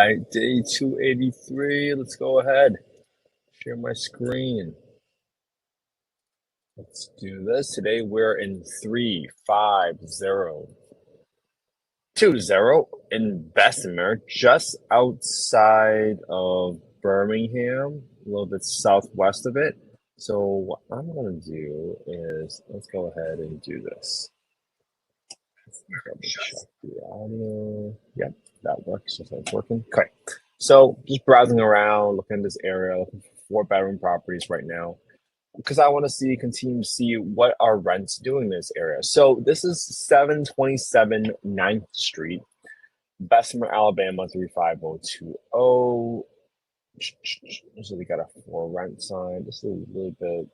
right, day 283. Let's go ahead. Share my screen. Let's do this. Today we're in 35020 in Bessemer, just outside of Birmingham, a little bit southwest of it. So what I'm going to do is let's go ahead and do this. Double check the audio. Yep, that works. If that's working. Okay. So just browsing around, looking at this area, looking for 4-bedroom properties right now, because I want to continue to see what are rents doing in this area. So this is 727 9th Street, Bessemer, Alabama 35020. So they got a for rent sign. This is a little bit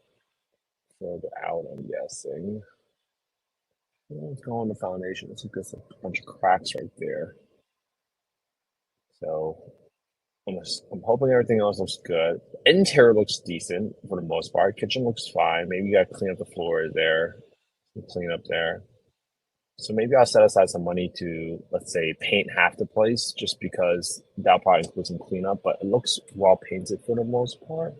further out, I'm guessing. Let's go on the foundation. Let's look at a bunch of cracks right there. So I'm hoping everything else looks good. Interior looks decent for the most part. Kitchen looks fine. Maybe you gotta clean up the floors there. Clean up there. So maybe I'll set aside some money to, let's say, paint half the place, just because that'll probably include some cleanup, but it looks well painted for the most part.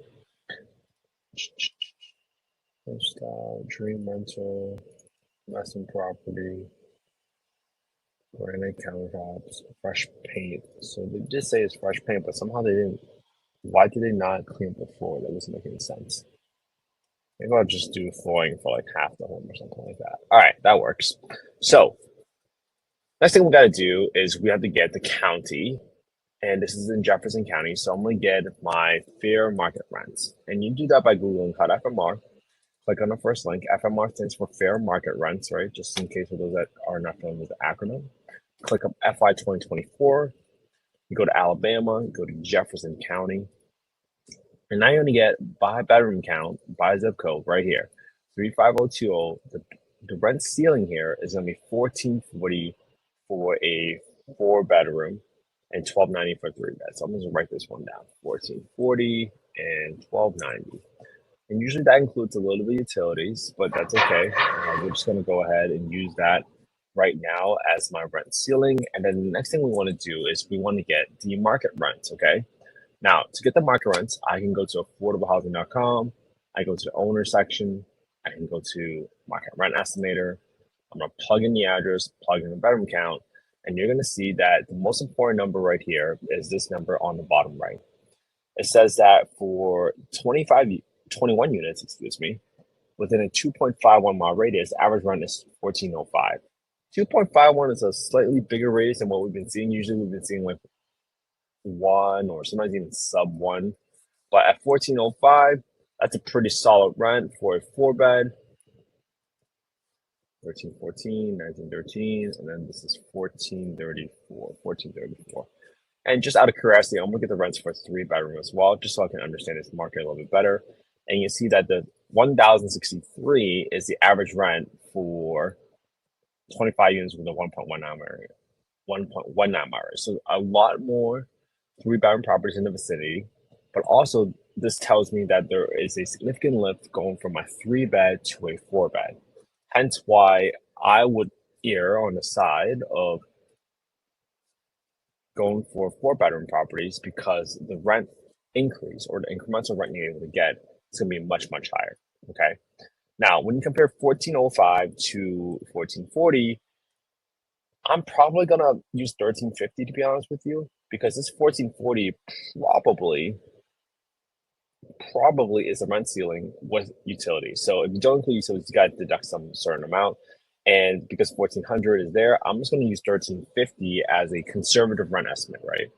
Style, dream rental, investment property, granite countertops, fresh paint. So they did say it's fresh paint, but somehow they didn't. Why did they not clean up the floor? That doesn't make any sense. Maybe I'll just do flooring for like half the home or something like that. All right, that works. So next thing we got to do is we have to get the county, and this is in Jefferson County. So I'm going to get my fair market rents, and you do that by Googling HUD FMR. Click on the first link. FMR stands for fair market rents, right? Just in case for those that are not familiar with the acronym. Click up FY 2024. You go to Alabama, you go to Jefferson County. And now you're going to get by bedroom count, by zip code right here, 35020. The rent ceiling here is going to be $1440 for a 4-bedroom and $1290 for a 3-bed. So I'm going to write this one down, $1440 and $1290. And usually that includes a little bit of utilities, but that's okay. We're just going to go ahead and use that right now as my rent ceiling. And then the next thing we want to do is we want to get the market rent, okay? Now, to get the market rents, I can go to affordablehousing.com. I go to the owner section. I can go to market rent estimator. I'm going to plug in the address, plug in the bedroom count, and you're going to see that the most important number right here is this number on the bottom right. It says that for 21 units, within a 2.51 mile radius, average rent is $1405. 2.51 is a slightly bigger radius than what we've been seeing. Usually we've been seeing like 1 or sometimes even sub 1. But at $1405, that's a pretty solid rent for a 4-bed. 1314, 1913, and then this is 1434. And just out of curiosity, I'm gonna get the rents for a 3-bedroom as well, just so I can understand this market a little bit better. And you see that the 1,063 is the average rent for 25 units with a 1.19 area. 1.19 area. So a lot more 3-bedroom properties in the vicinity, but also this tells me that there is a significant lift going from a 3-bed to a 4-bed. Hence why I would err on the side of going for 4-bedroom properties, because the rent increase or the incremental rent you're able to get is going to be much, much higher. Okay. Now, when you compare 1405 to 1440, I'm probably going to use 1350 to be honest with you, because this 1440 probably is a rent ceiling with utilities. So if you don't include utilities, you got to deduct some certain amount. And because 1400 is there, I'm just going to use 1350 as a conservative rent estimate, right?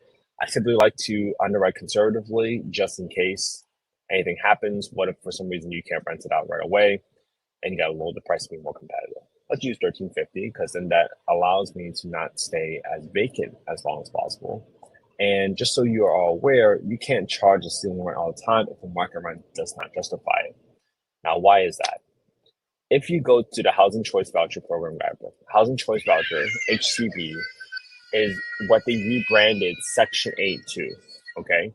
I simply like to underwrite conservatively just in case anything happens. What if for some reason you can't rent it out right away and you got to lower the price to be more competitive? Let's use 1350, because then that allows me to not stay as vacant as long as possible. And just so you are all aware, you can't charge a ceiling rent all the time if the market rent does not justify it. Now, why is that? If you go to the Housing Choice Voucher Program Guidebook, Housing Choice Voucher, HCV, is what they rebranded Section 8 to, okay?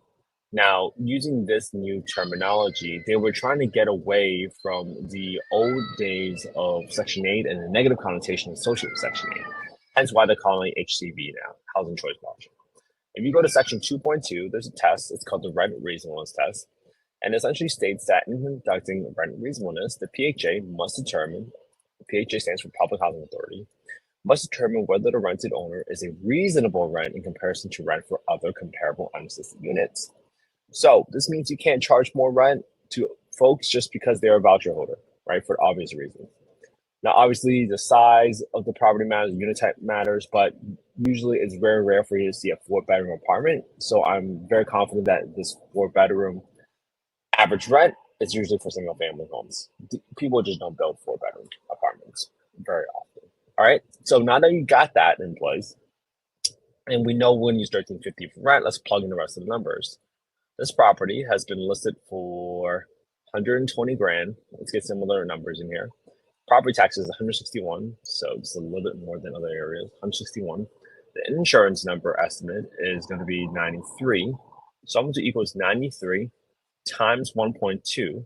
Now, using this new terminology, they were trying to get away from the old days of Section 8 and the negative connotation associated with Section 8. Hence why they're calling it HCV now, Housing Choice Voucher. If you go to section 2.2, there's a test. It's called the rent reasonableness test. And essentially states that in conducting rent reasonableness, the PHA must determine, PHA stands for Public Housing Authority, must determine whether the rented owner is a reasonable rent in comparison to rent for other comparable unassisted units. So this means you can't charge more rent to folks just because they're a voucher holder, right? For obvious reasons. Now, obviously, the size of the property matters, unit type matters, but usually it's very rare for you to see a 4-bedroom apartment. So I'm very confident that this 4-bedroom average rent is usually for single family homes. People just don't build 4-bedroom apartments very often. All right. So now that you got that in place, and we know when you start $13.50 for rent, let's plug in the rest of the numbers. This property has been listed for 120 grand. Let's get similar numbers in here. Property tax is 161, so it's a little bit more than other areas. 161. The insurance number estimate is going to be 93. So I'm going to equals 93 times 1.2.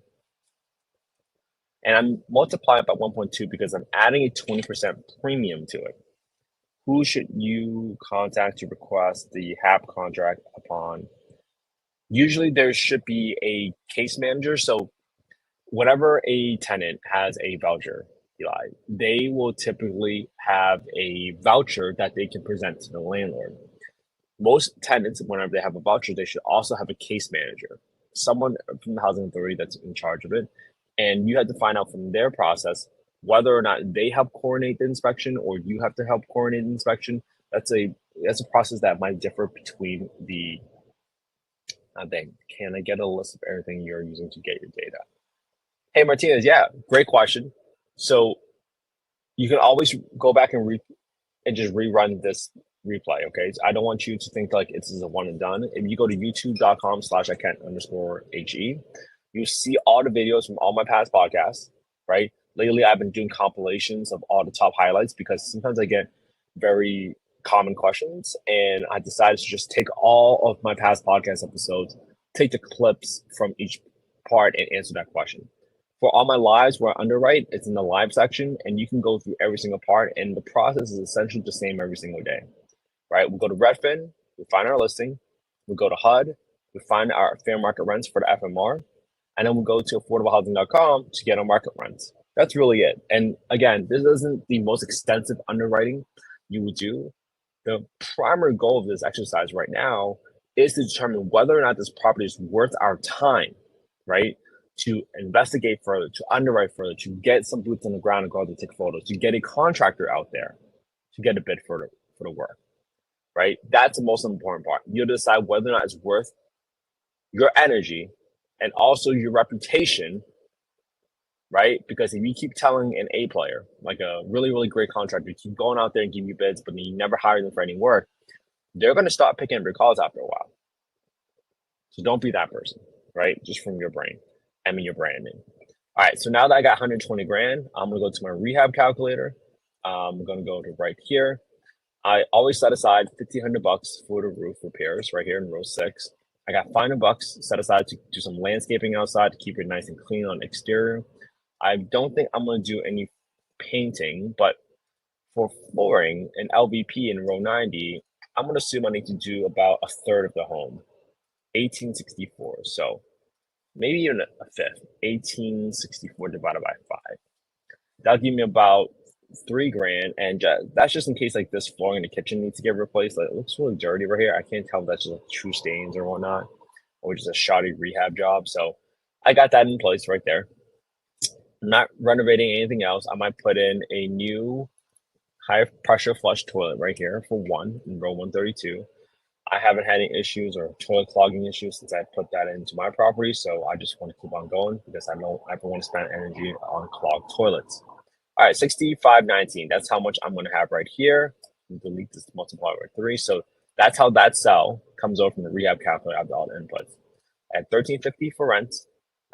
And I'm multiplying by 1.2 because I'm adding a 20% premium to it. Who should you contact to request the HAP contract upon? Usually there should be a case manager. So whenever a tenant has a voucher, Eli, they will typically have a voucher that they can present to the landlord. Most tenants, whenever they have a voucher, they should also have a case manager, someone from the housing authority that's in charge of it. And you have to find out from their process whether or not they help coordinate the inspection or you have to help coordinate the inspection. That's a process that might differ between the thing. Can I get a list of everything you're using to get your data? Hey, Martinez, yeah, great question. So you can always go back and just rerun this replay, okay? So I don't want you to think like it's a one and done. If you go to youtube.com/ICan't_HE, you see all the videos from all my past podcasts, right? Lately, I've been doing compilations of all the top highlights because sometimes I get very common questions, and I decided to just take all of my past podcast episodes, take the clips from each part, and answer that question. For all my lives where I underwrite, it's in the live section, and you can go through every single part, and the process is essentially the same every single day, right? We go to Redfin, we find our listing, we go to HUD, we find our fair market rents for the FMR, and then we go to affordablehousing.com to get our market rents. That's really it. And again, this isn't the most extensive underwriting you would do. The primary goal of this exercise right now is to determine whether or not this property is worth our time, right? To investigate further, to underwrite further, to get some boots on the ground and go out to take photos, to get a contractor out there to get a bid for the work, right? That's the most important part. You decide whether or not it's worth your energy and also your reputation, right? Because if you keep telling an A player, like a really, really great contractor, keep going out there and give you bids, but then you never hire them for any work, they're going to stop picking up your calls after a while. So don't be that person, right? Just from your brain. Your branding. All right, so now that I got 120 grand, I'm gonna go to my rehab calculator. I'm gonna go to right here. I always set aside $1,500 for the roof repairs right here in row 6. I got $500 set aside to do some landscaping outside to keep it nice and clean on exterior. I don't think I'm gonna do any painting, but for flooring and LVP in row 90, I'm gonna assume I need to do about a third of the home, 1864. So maybe even a fifth, 1864 divided by 5. That'll give me about 3 grand. And that's just in case like this flooring in the kitchen needs to get replaced. Like, it looks really dirty right here. I can't tell if that's just like true stains or whatnot, or just a shoddy rehab job. So I got that in place right there. I'm not renovating anything else. I might put in a new high pressure flush toilet right here for 1 in row 132. I haven't had any issues or toilet clogging issues since I put that into my property. So I just want to keep on going because I don't ever want to spend energy on clogged toilets. All right, 6519. That's how much I'm going to have right here. Delete this multiplier by 3. So that's how that cell comes over from the rehab calculator after all the inputs. I had $13.50 for rent.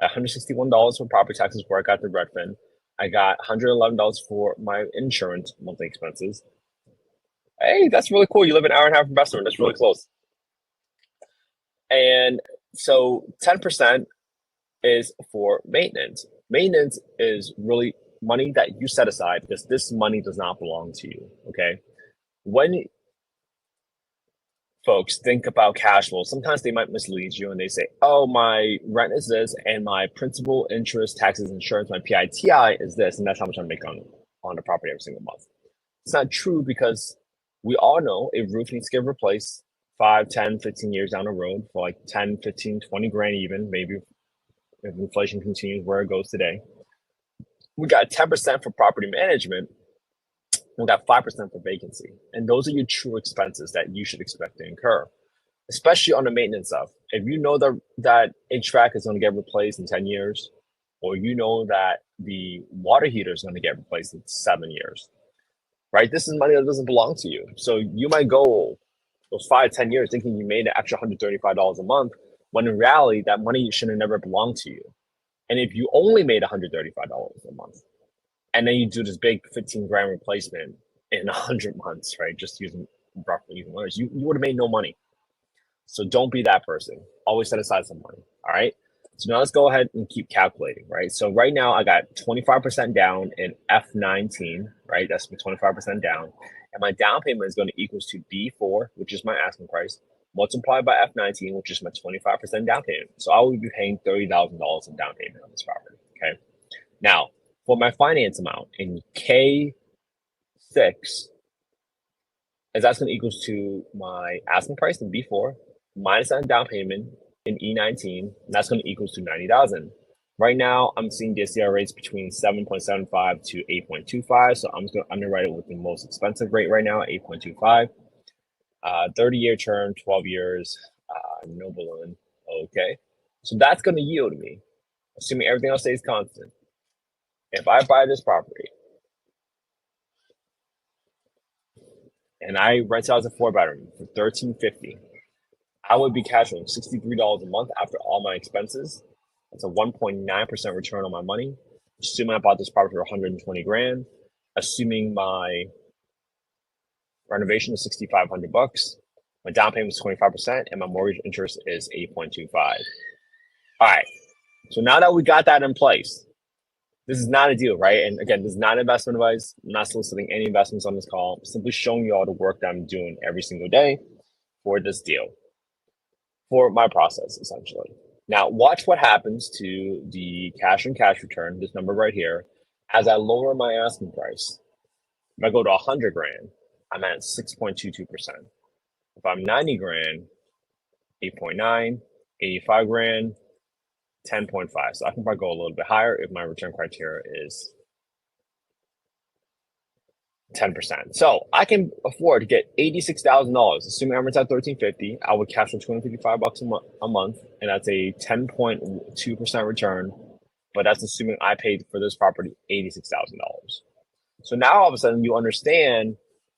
I had $161 for property taxes where I got the Redfin. I got $111 for my insurance monthly expenses. Hey, that's really cool. You live an hour and a half from Bessemer. That's really close. And so 10% is for maintenance. Maintenance is really money that you set aside because this money does not belong to you, okay? When folks think about cash flow, sometimes they might mislead you and they say, oh, my rent is this and my principal, interest, taxes, insurance, my PITI is this, and that's how much I make on the property every single month. It's not true because we all know a roof needs to get replaced 5, 10, 15 years down the road for like 10, 15, 20 grand even, maybe if inflation continues where it goes today. We got 10% for property management. We got 5% for vacancy. And those are your true expenses that you should expect to incur, especially on the maintenance stuff. If you know that HVAC is going to get replaced in 10 years, or you know that the water heater is going to get replaced in 7 years, right? This is money that doesn't belong to you. So you might go those 5, 10 years thinking you made an extra $135 a month, when in reality, that money should have never belonged to you. And if you only made $135 a month, and then you do this big 15 grand replacement in 100 months, right? Just using roughly using words, you would have made no money. So don't be that person. Always set aside some money. All right. So now let's go ahead and keep calculating, right? So right now I got 25% down in F19, right? That's 25% down. And my down payment is going to equals to B4, which is my asking price, multiplied by F19, which is my 25% down payment. So I will be paying $30,000 in down payment on this property. Okay. Now, for my finance amount in K6, is that's going to equals to my asking price in B4 minus that down payment in E19, and that's going to equals to 90,000. Right now, I'm seeing DSCR rates between 7.75 to 8.25, so I'm just going to underwrite it with the most expensive rate right now, 8.25. 30-year term, 12 years, no balloon. Okay, so that's going to yield me, assuming everything else stays constant. If I buy this property and I rent it out as a 4-bedroom for $1,350, I would be cash flowing $63 a month after all my expenses. That's a 1.9% return on my money. Assuming I bought this property for 120 grand, assuming my renovation is 6,500 bucks, my down payment is 25%, and my mortgage interest is 8.25. All right. So now that we got that in place, this is not a deal, right? And again, this is not investment advice. I'm not soliciting any investments on this call. I'm simply showing you all the work that I'm doing every single day for this deal, for my process, essentially. Now, watch what happens to the cash and cash return, this number right here, as I lower my asking price. If I go to 100 grand, I'm at 6.22%. If I'm 90 grand, 8.9, 85 grand, 10.5. So I can probably go a little bit higher if my return criteria is 10%. So I can afford to get $86,000, assuming I'm at $1,350. I would cash for $255 a month, and that's a 10.2% return. But that's assuming I paid for this property $86,000. So now all of a sudden you understand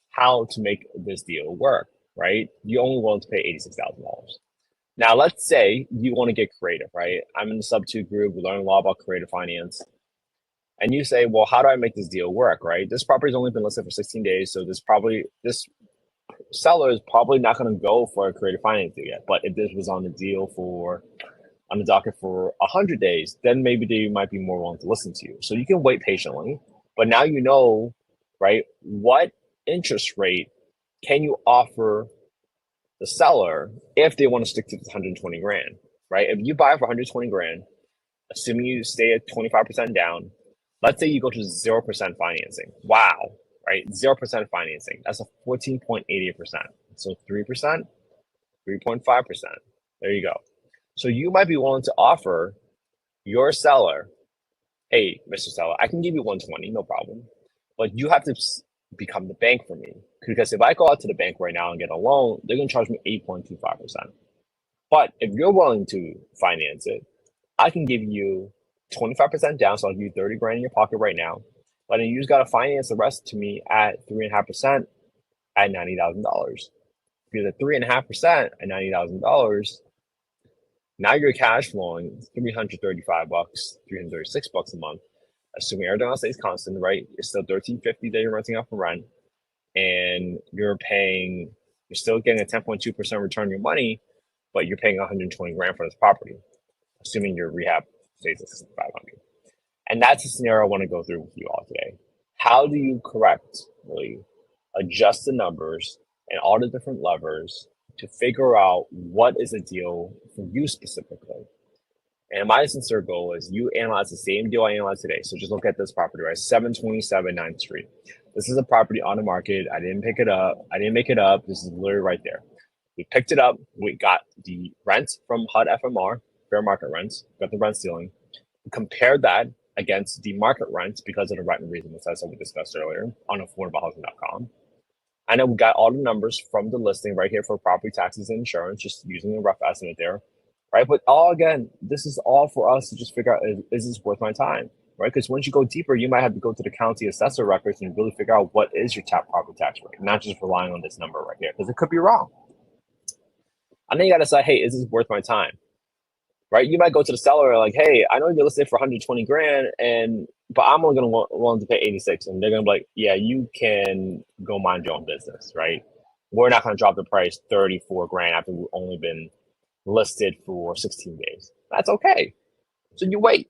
how to make this deal work, right? You only willing to pay $86,000. Now, let's say you want to get creative, right? I'm in the sub-2 group. We learn a lot about creative finance. And you say, well, how do I make this deal work, right? This property's only been listed for 16 days, so this seller is probably not going to go for a creative finance deal yet. But if this was on the docket for 100 days, then maybe they might be more willing to listen to you. So you can wait patiently. But now you know, right, what interest rate can you offer the seller if they want to stick to this 120 grand, right? If you buy for 120 grand, assuming you stay at 25% down, let's say you go to 0% financing. Wow, right? 0% financing. That's a 14.88%. So 3%, 3.5%. There you go. So you might be willing to offer your seller, hey, Mr. Seller, I can give you 120, no problem. But you have to become the bank for me. Because if I go out to the bank right now and get a loan, they're going to charge me 8.25%. But if you're willing to finance it, I can give you 25% down, so I'll give you 30 grand in your pocket right now. But then you just got to finance the rest to me at 3.5% at $90,000. Because at 3.5% at $90,000, now you're cash flowing $335, $336 a month, assuming everything else stays constant, right? It's still $1,350 that you're renting out for rent, and you're still getting a 10.2% return on your money, but you're paying 120 grand for this property, assuming your rehab stays at 6,500. And that's the scenario I want to go through with you all today. How do you correctly adjust the numbers and all the different levers to figure out what is a deal for you specifically. And my sincere goal is you analyze the same deal I analyzed today. So just look at this property, right? 727 9th Street. This is a property on the market. I didn't pick it up. I didn't make it up. This is literally right there. We picked it up. We got the rent from HUD FMR, fair market rents, got the rent ceiling. We compared that against the market rents because of the rent and reason that we discussed earlier on affordablehousing.com. I know we got all the numbers from the listing right here for property taxes and insurance, just using a rough estimate there, right? But all again, this is all for us to just figure out, is this worth my time, right? Because once you go deeper, you might have to go to the county assessor records and really figure out what is your top property tax rate, not just relying on this number right here, because it could be wrong. And then you got to say, hey, is this worth my time? Right? You might go to the seller like, hey, I know you're listed for 120 grand, but I'm only going to willing to pay 86. And they're going to be like, yeah, you can go mind your own business, right? We're not going to drop the price 34 grand after we've only been listed for 16 days. That's okay. So you wait,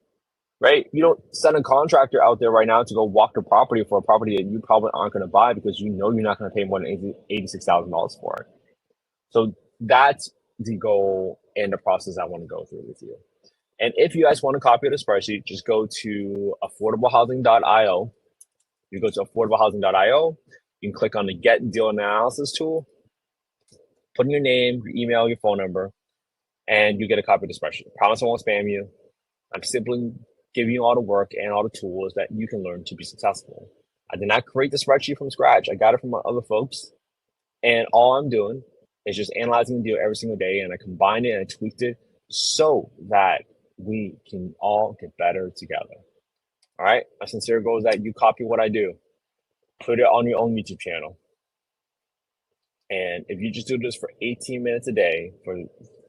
right? You don't send a contractor out there right now to go walk the property for a property that you probably aren't going to buy because you know you're not going to pay more than $86,000 for it. So that's the goal and the process I want to go through with you. And if you guys want a copy of the spreadsheet, just go to affordablehousing.io. You go to affordablehousing.io. You can click on the Get Deal Analysis tool, put in your name, your email, your phone number, and you get a copy of the spreadsheet. I promise I won't spam you. I'm simply giving you all the work and all the tools that you can learn to be successful. I did not create the spreadsheet from scratch. I got it from other folks. And all I'm doing is just analyzing the deal every single day, and I combined it and I tweaked it so that we can all get better together. All right. My sincere goal is that you copy what I do, put it on your own YouTube channel. And if you just do this for 18 minutes a day for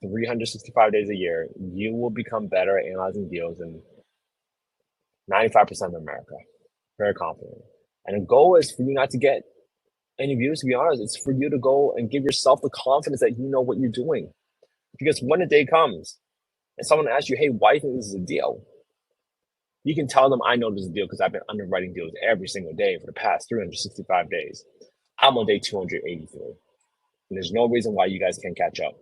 365 days a year, you will become better at analyzing deals than 95% of America. Very confident. And the goal is for you not to get any views, to be honest. It's for you to go and give yourself the confidence that you know what you're doing. Because when the day comes and someone asks you, hey, why do you think this is a deal? You can tell them, I know this is a deal because I've been underwriting deals every single day for the past 365 days. I'm on day 283. And there's no reason why you guys can't catch up.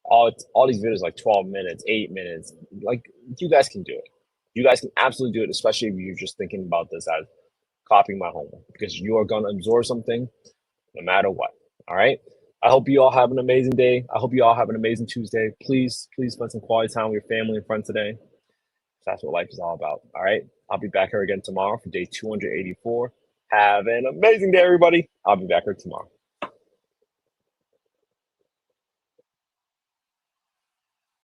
All these videos like 12 minutes, 8 minutes. Like, you guys can do it. You guys can absolutely do it, especially if you're just thinking about this as copying my homework, because you are going to absorb something no matter what. All right. I hope you all have an amazing day. I hope you all have an amazing Tuesday. Please spend some quality time with your family and friends today. That's what life is all about. All right. I'll be back here again tomorrow for day 284. Have an amazing day, everybody. I'll be back here tomorrow.